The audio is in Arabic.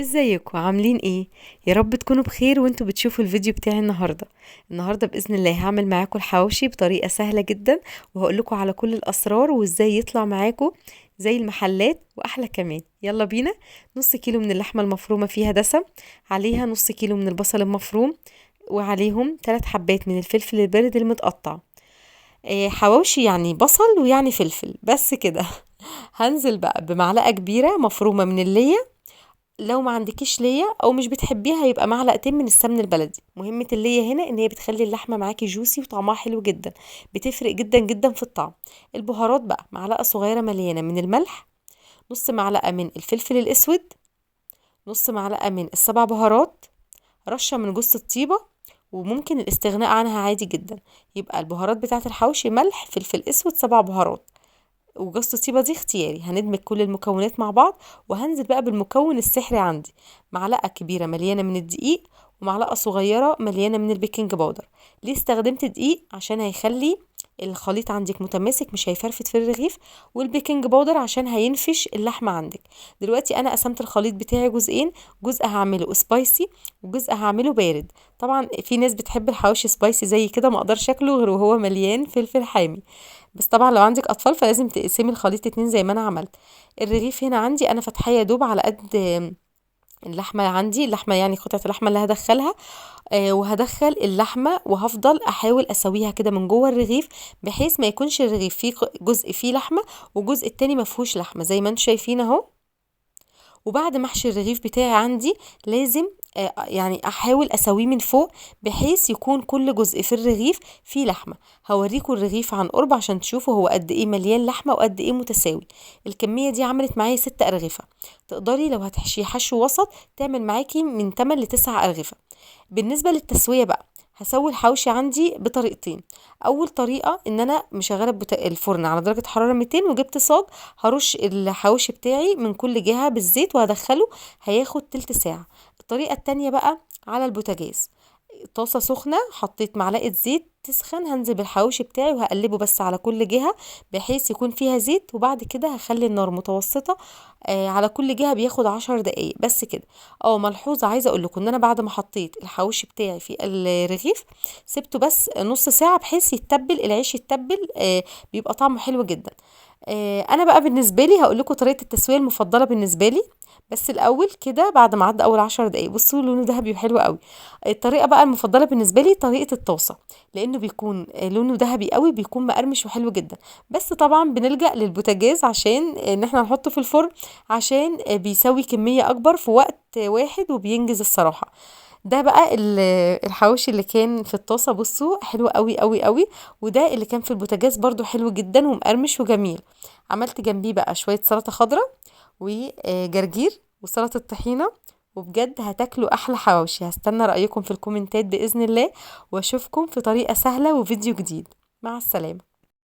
ازيكم عاملين ايه؟ يا رب تكونوا بخير وانتوا بتشوفوا الفيديو بتاعي النهارده باذن الله هعمل معاكم الحواوشي بطريقه سهله جدا، وهقول لكم على كل الاسرار وازاي يطلع معاكم زي المحلات واحلى كمان. يلا بينا. نص كيلو من اللحمه المفرومه فيها دسم، عليها نص كيلو من البصل المفروم، وعليهم 3 حبات من الفلفل البارد المتقطع. حواوشي يعني بصل ويعني فلفل بس كده. هنزل بقى بمعلقه كبيره مفرومه من الليه. لو ما عندكيش ليا او مش بتحبيها يبقى معلقتين من السمن البلدي. مهمة الليا هنا ان هي بتخلي اللحمة معاكي جوسي وطعمها حلو جدا، بتفرق جدا جدا في الطعم. البهارات بقى معلقة صغيرة مليانة من الملح، نص معلقة من الفلفل الاسود، نص معلقة من السبع بهارات، رشة من جوز الطيبة، وممكن الاستغناء عنها عادي جدا. يبقى البهارات بتاعة الحوشي ملح فلفل اسود سبع بهارات، وجوز الطيبة دي اختياري. هندمج كل المكونات مع بعض، وهنزل بقى بالمكون السحري عندي. معلقة كبيرة مليانة من الدقيق، ومعلقة صغيرة مليانة من البيكنج باودر. ليه استخدمت دقيق؟ عشان هيخلي الخليط عندك متماسك، مش هيفرفت في الرغيف. والبيكنج باودر عشان هينفش اللحمة عندك. دلوقتي انا قسمت الخليط بتاعي جزئين، جزء هعمله سبايسي وجزء هعمله بارد. طبعا في ناس بتحب الحواوشي سبايسي زي كده، ما اقدرش اكله غير وهو مليان فلفل حامي. بس طبعا لو عندك اطفال فلازم تقسمي الخليط اتنين زي ما انا عملت. الرغيف هنا عندي انا فاتحاه يا دوب على قد اللحمه. عندي اللحمه يعني قطعه اللحمه اللي هدخلها. وهدخل اللحمه وهفضل احاول اسويها كده من جوه الرغيف، بحيث ما يكونش الرغيف فيه جزء فيه لحمه وجزء التاني ما فيهوش لحمه زي ما انتم شايفين اهو. وبعد ما احشي الرغيف بتاعي عندي لازم يعني احاول اسويه من فوق، بحيث يكون كل جزء في الرغيف فيه لحمه. هوريكم الرغيف عن قرب عشان تشوفوا هو قد ايه مليان لحمه وقد ايه متساوي. الكميه دي عملت معايا 6 ارغفه. تقدري لو هتحشي حشو وسط تعمل معاكي من 8 ل 9 ارغفه. بالنسبه للتسويه بقى، هسوي الحوشي عندي بطريقتين. اول طريقه ان انا مشغله الفرن على درجه حراره 200 وجبت صاج. هرش الحواوشي بتاعي من كل جهه بالزيت وهدخله، هياخد تلت ساعه. الطريقه التانية بقى على البوتاجاز. طاسه سخنه، حطيت معلقه زيت تسخن، هنزل بالحواوشي بتاعي وهقلبه بس على كل جهه بحيث يكون فيها زيت. وبعد كده هخلي النار متوسطه على كل جهه، بياخد 10 دقايق بس كده. ملحوظه عايزه اقول لكم ان انا بعد ما حطيت الحواوشي بتاعي في الرغيف سبته بس نص ساعه بحيث يتبل العيش، يتبل بيبقى طعمه حلو جدا. انا بقى بالنسبه لي هقول لكم طريقه التسويه المفضله بالنسبه لي. بس الاول كده بعد ما عدى اول 10 دقايق بصوا لونه ذهبي حلو قوي. الطريقه بقى المفضله بالنسبه لي طريقه الطاسه، لانه بيكون لونه ذهبي قوي، بيكون مقرمش وحلو جدا. بس طبعا بنلجأ للبوتاجاز عشان ان احنا نحطه في الفرن، عشان بيسوي كميه اكبر في وقت واحد وبينجز الصراحه. ده بقى الحواوشي اللي كان في الطاسه بصوا حلو قوي قوي قوي. وده اللي كان في البوتاجاز برضو حلو جدا ومقرمش وجميل. عملت جنبيه بقى شويه سلطه خضراء وجرجير وسلطه طحينه. وبجد هتاكلوا احلى حواوشي. هستنى رايكم في الكومنتات باذن الله، واشوفكم في طريقه سهله وفيديو جديد. مع السلامه.